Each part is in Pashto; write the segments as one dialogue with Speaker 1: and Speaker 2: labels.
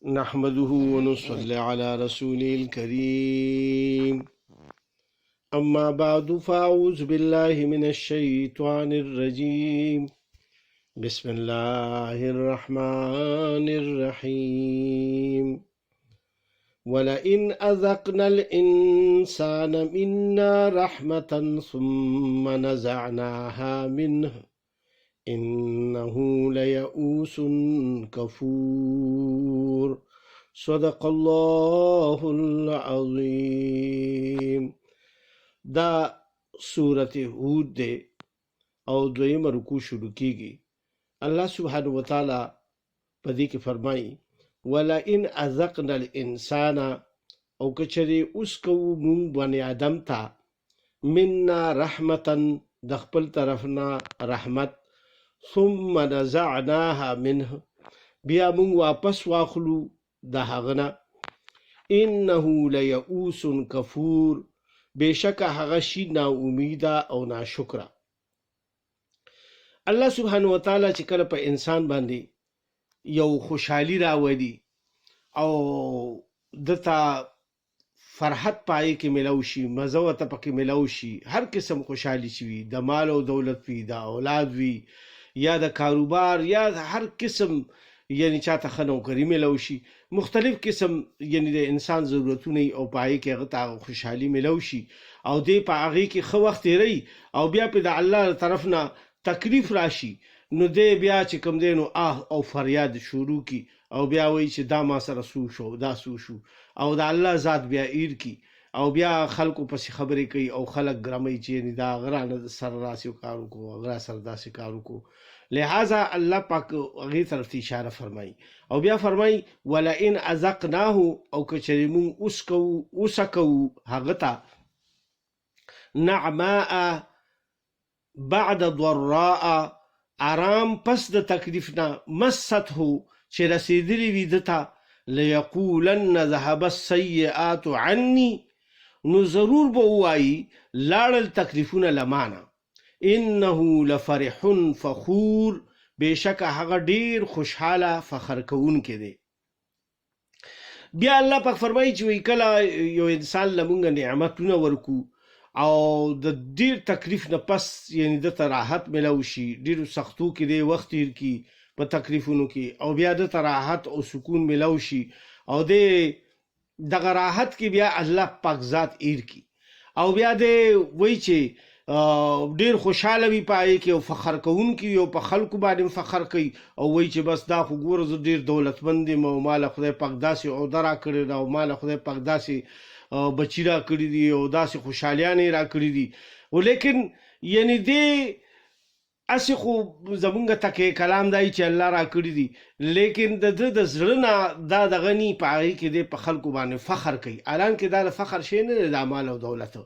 Speaker 1: نحمده ونصلي على رسوله الكريم. أما بعد فأعوذ بالله من الشيطان الرجيم. بسم الله الرحمن الرحيم. ولئن أذقنا الإنسان منا رحمة ثم نزعناها منه إنه ليئوس كفور. صدق الله العظيم. دا سورة هود دے او دویم رکو شروع کیگی. اللہ سبحانہ وتعالی پدی کے فرمائی ولئن اذقنا الانسان او کچری اس کو مون بنی آدم تا منا رحمتا دخپل طرفنا رحمت ثم نزعناها منه بیا مون واپس واخلو دا هغنا انه لیئوس کفور بیشک هغه شی نا امیده او نا شکره. الله سبحانه وتعالی چې کله په انسان باندې یو خوشحالی راوړي او دتا فرحت پای کې ملو شي، مزه ورته پکې ملو شي، هر قسم خوشحالي شي، د مال او دولت وي، د اولاد وي، یا د کاروبار، یا هر قسم یعنی چاته ښه نوکري ملو شي، مختلف قسم یعنی د انسان ضرورتونه او پای کې هغه ته خوشحالي ملو شي او دې په هغې کې ښه وخت تېروي او بیا پې د الله طرف نه تکلیف راشي نو دې بیا چې کوم دی نو او فریاد شروع کی او بیا وایي چې دا ما سره سو شو، دا سو شو، او د الله ذات بیا ایر کی او بیا خلکو پسې خبرې کوي او خلک ګرموي چې یعنې دا هغه رانه سره داسې کار وکړو، هغه سره داسې کار وکړو. لہذا الله پاک هغې طرف ته اشاره فرمایي او بیا فرمایي ولئن اذقناه او که چېرې مونږ اوسه کوو هغه ته نعماء بعد ضراء آرام پس د تکلیف نه مسته چې رسېدلي وي ده ته لیقولن ذهب السیئات عني نو ضرور به ووایي لاړل تکلیفونه لمانه انه لفرح فخور بېشکه هغه ډېر خوشحاله فخر کوونکی دی. بیا الله پاک فرمایي چې وایي کله یو انسان له مونږ نعمتونه ورکو او د ډیر تکلیف نه پس یعنی دته راحت ملو شي، ډیرو سختو کې دی وخت تیر کی په تکلیفونو کې او بیا دته راحت او سکون ملو شي او دغه راحت کې بیا الله پاک ذات ایر کی او بیا دی وایي چې ډیر خوشحاله وي پای کې او فخر کوونکی او په خلکو باندې فخر کوي او وایي چې بس دا خو ګوره زه ډیر دولتمند یم او ماله خدای پاک داسې عہده راکړې ده او ماله خدای پاک داسې بچی را کړي دي او داسې خوشحالیانې را کړي دي. ولیکن یعنی دې هسې خو زمونږ تکې کلام دی چې الله را کړي دي، لیکن د ده د زړه نه دا دغه ني په هغې کې دی په خلکو باندې فخر کوي. الان کې دا د فخر شی نه دی، دا مال او دولت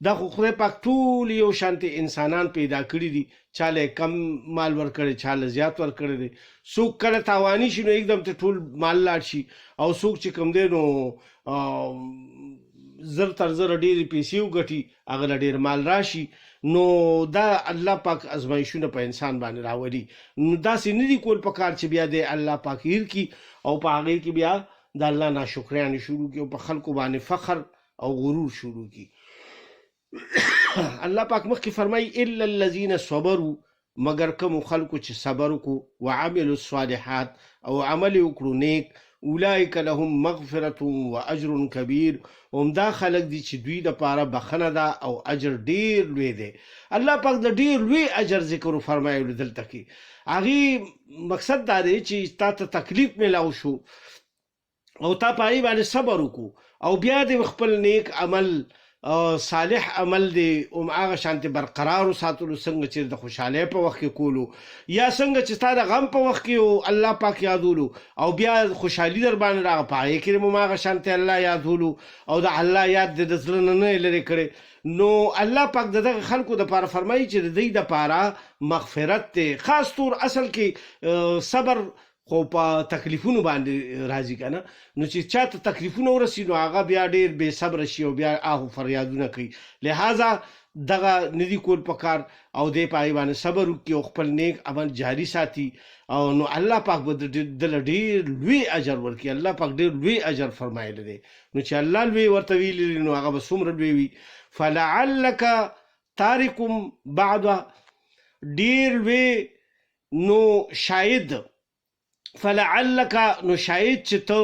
Speaker 1: دا خو خدای پاک ټول یو شانتې انسانان پیدا کړي دي، چاله کم مال ورکړی، چاله زیات ورکړی دی. څوک کله تاواني شي نو एकदम ته ټول مال لاړ شي او څوک چې کوم دی نو زر تر زر ډېرې پیسې وګټي هغه له ډېر مال راشي. نو دا الله پاک ازمایښونه په انسان باندې راولي. نو داسې نه دي کول پکار چې بیا دی الله پاک هیر کی او په هغې کې بیا د الله ناشکریانې شروع کړي او په خلکو باندې فخر او غرور شروع کړي. الله پاک مخکې فرمایي الا الذین صبروا مگر کوم خلکو چې صبر وکړو وعملوا الصالحات او عمل وکړو نیک اولئک لهم مغفرة واجر کبیر همدا خلک دي چې دوی دپاره بخنه ده او اجر ډیر لوی دی. الله پاک د ډیر لوی اجر ذکر فرمایلو دلته کې. هغې مقصد دا دی چې تا ته تکلیف میلاو شو او تا په هغې باندې صبر وکړو او بیا د خپل نیک عمل صالح عمل دی هغه شانتې برقرار وساتلو، څنګه چې د خوشحالۍ په وخت کې کولو یا څنګه چې ستا د غم په وخت کې الله پاک یادولو او بیا خوشحالي در باندې راغله په هغې کې هم هغه شانتې الله یادولو او د الله یاد د زړه نه نه لرې کړی. نو الله پاک د دغه خلکو دپاره فرمایي چې د دوی دپاره مغفرت دی. خاص طور اصل کې صبر خو په تکلیفونو باندې راځي که نه، نو چې چاته تکلیفونه ورسي نو هغه بیا ډېر بې صبره شي او بیا آهو فریادونه کوي. لہذا دغه ندی کول پکار او دې پای باندې صبر وکړي او خپل نیک عمل جاری ساتي او نو الله پاک به دل ډیر لوی اجر ورکړي. الله پاک ډیر لوی اجر فرمایلی دی. نو چې الله لوی ورته ویلی نو هغه به څومره لوی وي. فلعلک تارکم بعد ډیر لوی نو شاید فلعلک نو شاید چې ته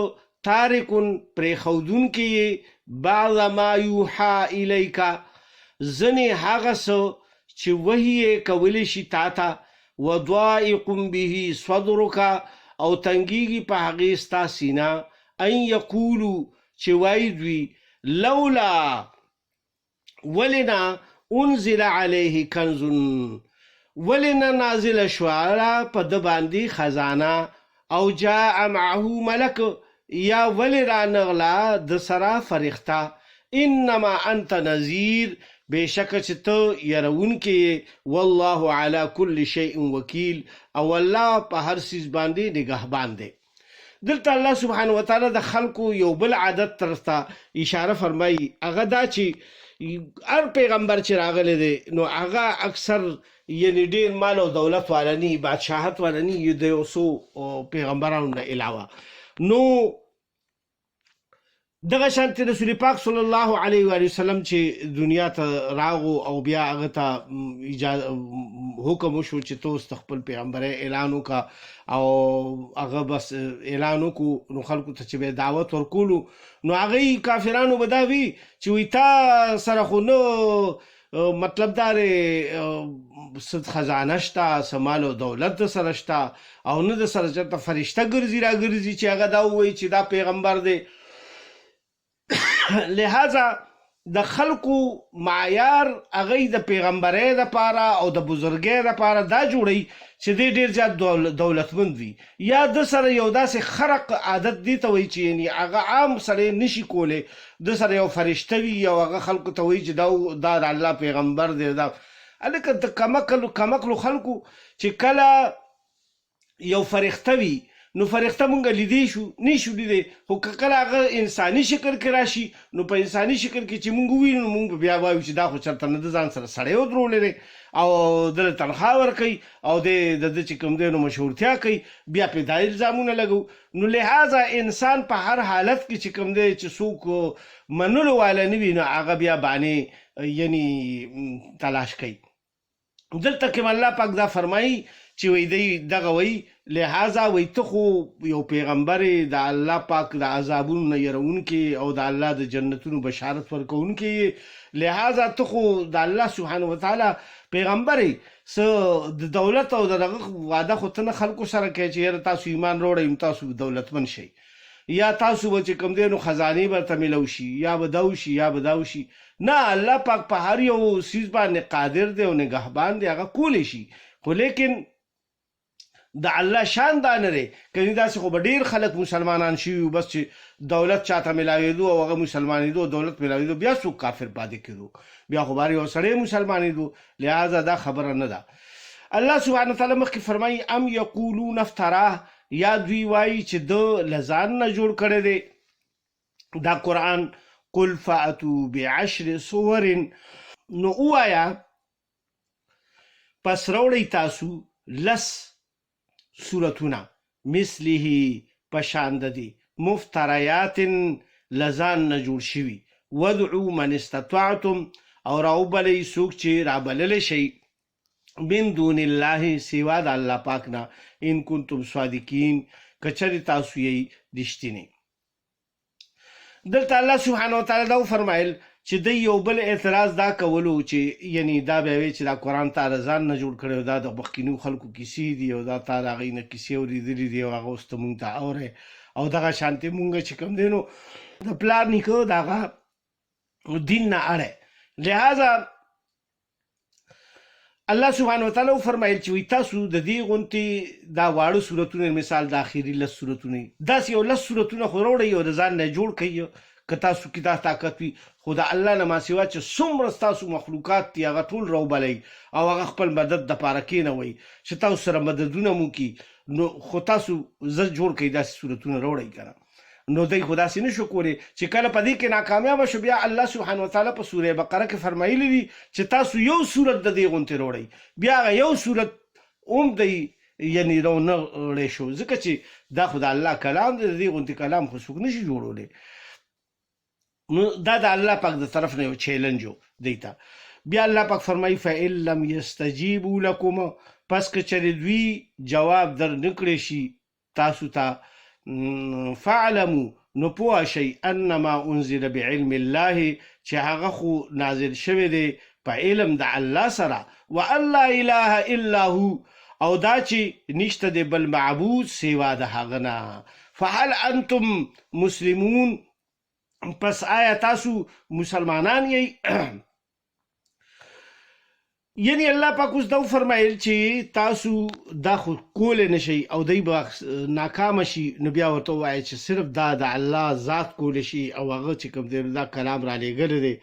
Speaker 1: تارکن پرېښودون کې بعض ما یوحا الیک ځنې هغه څه چې وحی یې کولی شي تا ته وضائق به صدرک او تنګیږي په هغې ستا سینه ان یقولو چې وایي دوی لولا ولې نه انزل علیه کنز ولې نه نازله شوه په ده باندې خزانه او جاء معه ملک یا ولې رانغله د سره فرښته انما انت نذیر بېشکه چې ته یرونکی والله علی کل شیء وکیل او الله په هر څیز باندې نگهبان دی. دلته الله سبحانه وتعالی د خلکو یو بل عادت طرف ته اشاره فرمایي. هغه دا چې هر پیغمبر چې راغلی دی نو هغه اکثر یعنی ډیر مال او دولت والا نی بادشاهت والا نی د یو څو پیغمبرانو نه علاوه. نو دغه شانتي رسول پاک صلی الله علیه و وسلم چې دنیا ته راغو او بیا هغه ته حکم وشو چې تاسو خپل پیغمبر اعلان وکړه او هغه بس اعلان وکړو نو خلکو ته چې به دعوت ورکولو نو هغه کافرانو به دا وی چې وی تا سره خو نو مطلب دا صد خزانه شته سمال او دولت د سره شته او نه د سره چېرته فرشته ګرځي راګرځي چې هغه دا ووایي چې دا پیغمبر دی. لہذا د خلکو معیار هغه د پیغمبرۍ دپاره او د بزرګۍ دپاره دا جوړوي چې دی ډېر زیات دولتمند وي یا د سره یو داسې خرق عادت دی ته وایي چې یعنې هغه عام سړی نشي کولی د سره یو فرشته وي او هغه خلکو ته وایي چې دا د الله پیغمبر دی. دا هلکه د کمکلو خلکو چې کله یو فرښته وي نو فرښته مونږ لیدی شو نشو لیدی خو که کله هغه انساني شکل کې راشي نو په انساني شکل کې چې مونږ ووینو نو مونږ بیا وایو چې دا خو چېرته نه د ځان سره سړی ودرولی دی او دله تنخوا ورکوي او د ده چې کوم دی نو مشهورتیا کوي بیا پرې دا الزامونه لګو. نو لہذا انسان په هر حالت کې چې کوم دی چې څوک منلو والا نه وي نو هغه بیا بانې یعنی تلاش کوي. دلته کې الله پاک دا فرمایي چې وی دی دغه وی لہذا وی ته خو یو پیغمبر د الله پاک د عذابونو نه یرونکی او د الله د جنتونو بشارت ورکوونکی لہذا ته خو د الله سبحانه وتعالی پیغمبر څه د دولت او دغه وعده خو ته نه خلکو سره کوي چې یاره تاسو ایمان راوړئ تاسو دولتمند شئ یا تاسو به چې کوم دی نو خزانې به ته میلو شي یا به دا وشي یا به دا وشي. نه الله پاک په هر یو څیز باندې قادر دی او نگهبان دی هغه کولی شي خو لیکن د الله شان دا نه دی کنې داسې خو به ډېر خلک مسلمانان شوي بس چې دولت چاته میلاوېدو او هغه مسلمانېدو دولت میلاوېدو بیا څوک کافر پاتې کېدو بیا خو بار یو سړی مسلمانېدو. لہذا دا خبره نه ده. الله سبحانه وتعالی مخکې فرمایي ام یقولون افتراه یا دوی وایي چې ده له ځان نه جوړ کړی دی دا قرآن. قل فأتوا بعشر صور نو ووایه پس راوړئ تاسو لس سورتونه مثله پشان د دې مفتریات لزان نه جوړ شوي ودعو من استطعتم او راوبلئ څوک چې رابللی شئ من دون الله سوا د الله پاک نه ان کنتم صادقین که چېرې تاسو یې رښتینی. دلته الله سبحانه وتعالی دا وفرمایل چې د یو بل اعتراض دا کولو چې یعنی دا به وی چې دا قرآن تا ځان نه جوړ کړی دا د مخکینو خلکو کیسې دي او دا تا د هغې نه کیسې اورېدلي دي او هغه اوس ته مونږ ته اورئ او دغه شانتې مونږ چې کوم دی نو د پلار نیکه د هغه دین نه اړی. لہذا الله سبحانه وتعالی وفرمایل چې وی تاسو د دې غونتې دا واړه صورتونه مثال د آخري لس صورتونه داسې یو لس صورتونه خو راوړئ او د ځان نه جوړ کړئ که تاسو کې دا طاقت وي خو د الله نه ما سوا چې څومره ستاسو مخلوقات دي هغه ټول راوبلئ او هغه خپل مدد دپاره کښېنوئ چې تاسو سره مددونه مو کړي نو خو تاسو زه جوړ کړئ داسې صورتونه راوړئ که نه. نو دی خو داسې نشو کولی چې کله په دې کې ناکامیابه شو بیا الله سبحانه وتعالی په سوره بقره کې فرمایلی دي چې تاسو یو صورت د دې غونتې وروړئ بیا هغه یو صورت هم دی یعنی نه وړی شو ځکه چې دا خو د الله کلام دی د دې غونتې کلام خو څوک نشي جوړولی نو دا د الله پاک د طرف نه یو چیلنج و دیتا بیا الله پاک فرمایي فإن لم یستجیبوا لکم پس که چېرې دوی جواب در نکړی شي تاسو ته فاعلموا نو پوه شئ انما انزل بعلم الله چې هغه خو نازل شوی دی په علم د الله سره وان لا اله الا هو او دا چې نشته دی بل معبود سوا د هغه نه فهل انتم مسلمون پس آیا تاسو مسلمانان یې یعنی الله پاک اوس دا فرمایل چې تاسو دا خو کولای نشئ او دی به ناکام شي نو بیا ورته وایي چې صرف دا د الله ذات کولای شي او هغه چې کوم دی دا کلام را لېږلی دی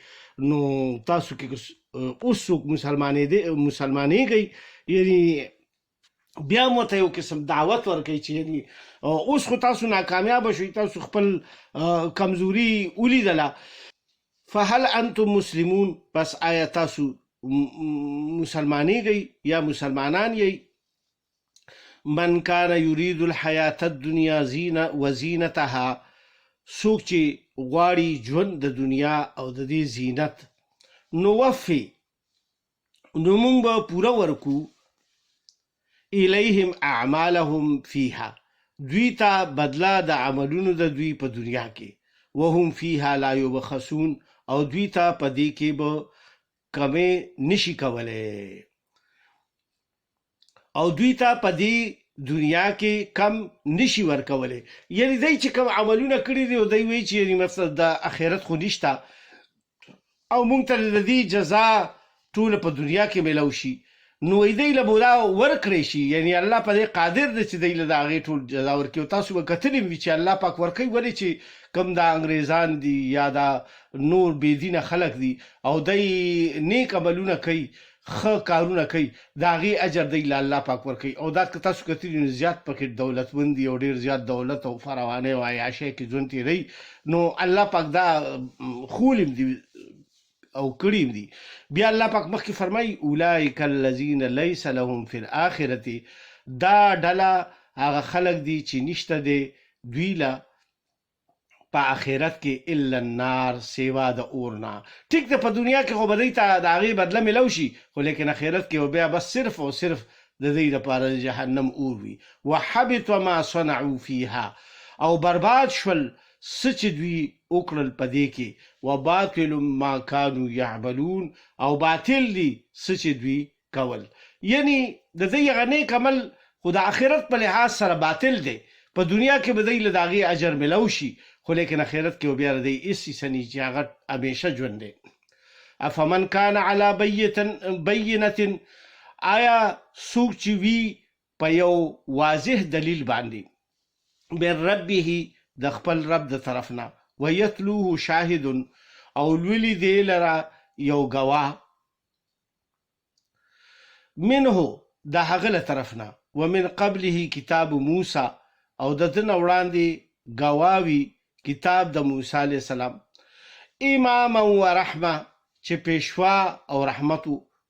Speaker 1: نو تاسو کې اوس څوک مسلمانېږئ یعنی بیا مو ته یو قسم دعوت ورکوي چې یعنی اوس خو تاسو ناکامیابه شئ تاسو خپل کمزوري ولیدله فهل انتم مسلمون پس آیا تاسو مسلمانېږئ یا مسلمانان یئ من کان یرید الحیات الدنیا وزینتها څوک چې غواړي ژوند د دنیا او د دې زینت نوفي نو موږ به پوره ورکو الیهم اعمالهم فیها دوی ته بدله د عملونو د دوی په دنیا کې وهم فیها لا یبخسون او دوی ته په دې کې به کمې نشي کولی او دوی ته په دې دنیا کې کم نشي ورکولی یعنی دی چې کوم عملونه کړي دي او دی وایي چې یعنی مثلا د آخرت خو نشته او موږ ته د دې جزا ټوله په دنیا کې میلاو شي نو دی له به دا ورکړی شي یعنی الله په دې قادر دی چې دی له د هغې ټول جزا ورکړي او تاسو به کتلي وي چې الله پاک ورکوي ولې چې کم دا انګریزان دي یا دا نور بېدینه خلک دي او دی نیک عملونه کوي ښه کارونه کوي د هغې اجر دی له الله پاک ورکوي او دا که تاسو کتلي نو زیات پکې دولتمند دي او ډېر زیات دولت او فراوانۍ او عیاشۍ کې ژوند تېروي نو الله پاک دا خولم دي او کړي دي بیا الله پاک مخکې فرمایي اولئک الذین لیس لهم فی الاخرة دا ډله هغه خلک دي چې نشته دی دوی له په آخرت کې الا النار سوا د اور نه ټیک ده په دنیا کې خو به دوی ته د هغې بدله میلو شي خو لیکن آخرت کې بیا بس صرف او صرف د دوی لپاره جهنم اور وي وحبط ما صنعوا فیها او برباد شول څه چې دوی وکړل په دې کې وباطل ما كانوا يعملون او باطل دي څه چې دوی کول یعنی د دې هغه نیک عمل خو د آخرت په لحاظ سره باطل دی په دنیا کې به دوی له د هغې اجر میلو شي خو لیکن آخرت کې بیا د دې هېڅ څه نه چې هغه همیشه ژوند دی افمن کان علی بینة آیا څوک چې وي په یو واضح دلیل باندې من ربه د خپل رب د طرف نه ویتلوه شاهد او لولي دی لره یو ګواه منه د هغه له طرف نه ومن قبله کتاب موسی او د ده نه وړاندې ګواه وي کتاب د موسی علیه السلام اماما ورحمه چې پیشوا او رحمت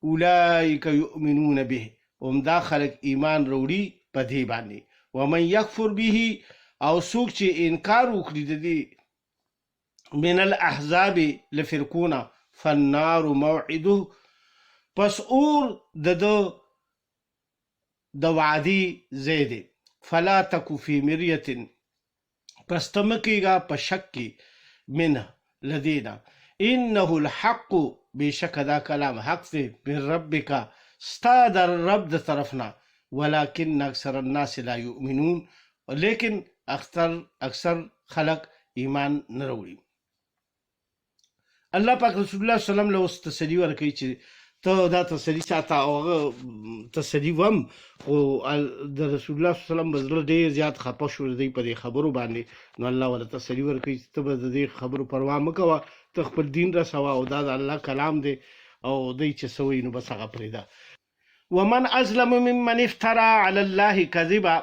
Speaker 1: اولئک یؤمنون به همدا خلک ایمان وروړي په دې باندې ومن یکفر به او څوک چې انکار وکړي د دې من الاحزاب لفرقونه فالنار موعده پس اور د وعدې ځای دی فلا تکو فی مریة پس ته مه کېږه په شک کې منه له دې نه انه الحق بېشکه دا کلام حق دی من ربک ستا د رب د طرف نه ولکن اکثر الناس لا یؤمنون لیکن اکثر خلق ایمان نه راوړي الله پاک رسول الله صلی الله علیه وسلم له اوس تسلي ورکوي چې ته دا تسلي ساته او هغه تسلي وم خو د رسول الله صلی الله علیه وسلم به زړه ډېر زیات خفه شو د دوی په دې خبرو باندې نو الله ورته تسلي ورکوي چې ته به د دې خبرو پروا مه کوه ته خپل دین رسوه او دا د الله کلام دی او دوی چې څه وایي نو بس هغه پرېږده ومن ازلم ممن افترى على الله كذبا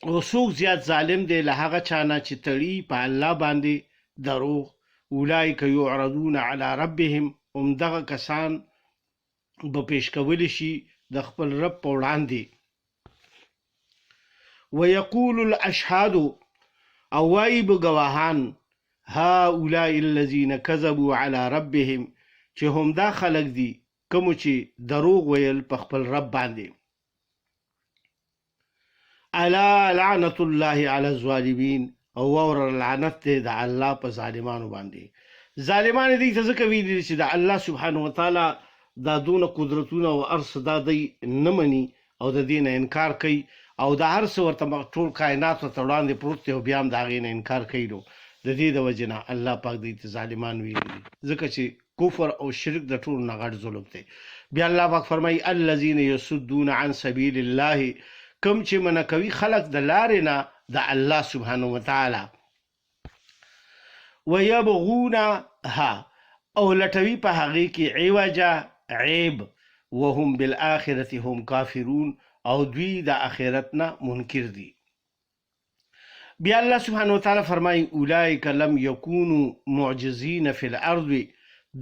Speaker 1: او څوک زیات ظالم دی له هغه چا نه چې تړي په الله باندې دروغ. اولئک یعرضون علی ربهم، همدغه کسان به پیش کولی شي د خپل رب په وړاندې. ویقول الاشهاد، او وایي به ګواهان، هؤلاء الذین کذبوا علی ربهم، چې همدا خلک دي کوم چې دروغ ویل په خپل رب باندې. الا لعنت الله علی الظالمین، او اور لعنت دی د الله په ظالمانو باندې. ظالمان دي ته ځکه ویلي چې د الله سبحانه وتعالی دا دونه قدرتونه او ارس دا دی نه مني او د دې نه انکار کوي، او د هر څه ورته ټول کائنات ورته وړاندې پروت دی او بیا هم د هغې نه انکار کوي. نو د دې د وجې نه الله پاک دوی ته ظالمان ویلي دي، ځکه چې کفر او شرک د ټولو نه غټ ظلم دی. بیا الله پاک فرمایي الذین یصدون عن سبیل الله، کم چې منع کوي خلق د لارې نه د الله سبحانه وتعالی. ویبغونها، او لټوي په هغې کې عوجا، عیب. وهم بالآخرة هم کافرون، او دوی د آخرت نه منکر دي. بیا الله سبحانه وتعالی فرمایي اولئک لم یکونوا معجزین فی الارض،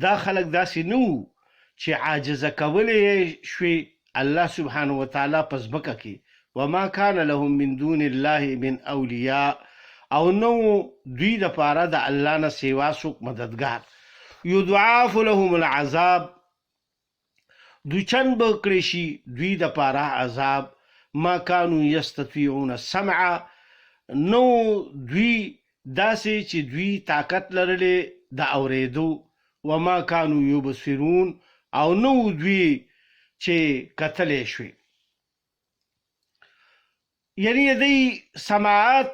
Speaker 1: دا خلق داسې نه وو چې عاجزه کولی شوي الله سبحانه وتعالی په ځمکه کې. وما كان لهم من دون الله من اولیاء، او نو دوی د پاره د الله نه سیوا څوک مددگار. یضاعف لهم العذاب، دوچن به کړی شي دوی د پاره عذاب. ما كانوا یستطيعون السمع، نو دوی داسې چې دوی طاقت لرلې د اورېدو. وما كانوا یبصرون، او نو دوی چې کتلی شوي. یعنی دی سماعت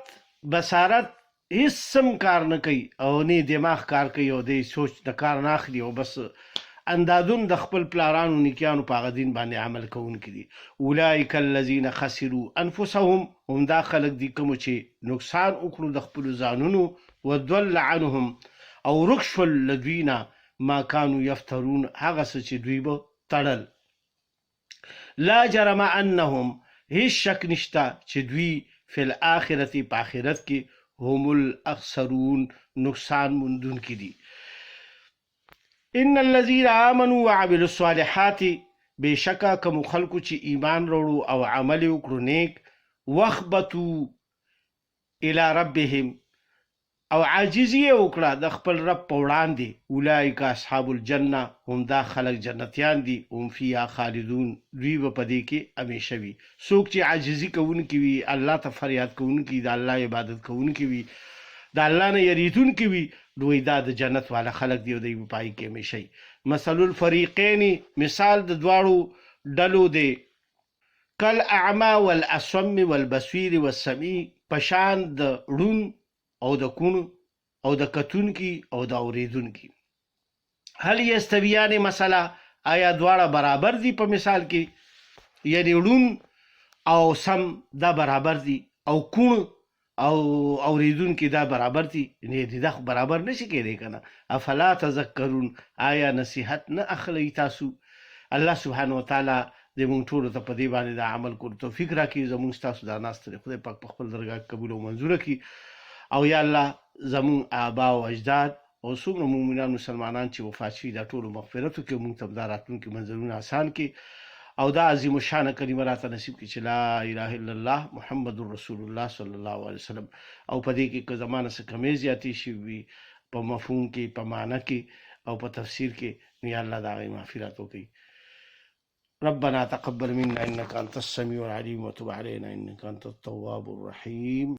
Speaker 1: بصارت هیڅ سم کار نه کوي او نه دماغ کار کوي او دی سوچ د کار نه اخلي او بس اندازون د خپل پلارانو نیکیانو په هغه دین باندې عمل کوونکي دي. اولئک الذین خسروا انفسهم، هم دا خلک دي کوم چې نقصان وکړو د خپلو ځانونو. وضل عنهم، او ورک شول له دوی نه ما کانوا یفترون، هغه څه چې دوی به تړل. لا جرم انهم، هیڅ شک نشته چې دوی فی الاخرة په آخرت کې هم الاخسرون، نقصان موندونکي دي. ان الذين آمنوا وعملوا الصالحات، بشکا کوم خلکو چې ایمان وروړو او عمل وکړو نیک. وخبتوا الى ربهم، او عاجزی وکړه د خپل رب په وړاندې. اولئک اصحاب الجنه، هم دا خلک جنتیان دي. هم فیها خالدون، دوی به په دې کې همیشه وي. څوک چې عاجزي کوونکي وي، الله ته فریاد کوونکي، د الله عبادت کوونکي وي، د الله نه یریدونکي وي، دوی دا د جنت والا خلک دی او دوی په پای کې همیشه وي. مثل الفریقین، مثال د دواړو ډلو دی. کل اعما والاصم والبصیر والسمیع، پشان د ړون او د کون او د کتونکي او د اوریدونکي. هل یستویان مثلا، آیا دواړه برابر دي په مثال کې؟ یعنی ړون او سم دا برابر دي، او کون او اوریدونکي دا برابر دي؟ نه دي، دا برابر نشي کېدی کنه. افلا تذکرون، آیا نصیحت نه اخلئ تاسو؟ الله سبحانه وتعالی د مونږ ټولو ته په دې باندې د عمل کولو توفیق راکړي. زمونږ ستاسو دا ناست دی خدای پاک په خپل درګاه قبول او منظوره کړي. او یا الله زمون آبا او اجداد او څومره مؤمنان مسلمانان چې وفات شوي دا ټولو مغفرت وکړي، موږ ته دا راتلونکي منزلونه آسان کړي، او دا عظیم الشانه کلمه راته نصیب کړي چې لا اله الا الله محمد رسول الله صلی الله علیه وسلم. او په دې کې که زمانه څه کمی زیاتې شوي وي په مفهوم کې، په معنی کې او په تفسیر کې، نو یا الله د هغې مغفرت وکړي. ربنا تقبل منا انك انت السميع العليم وتب علينا انك انت التواب الرحيم.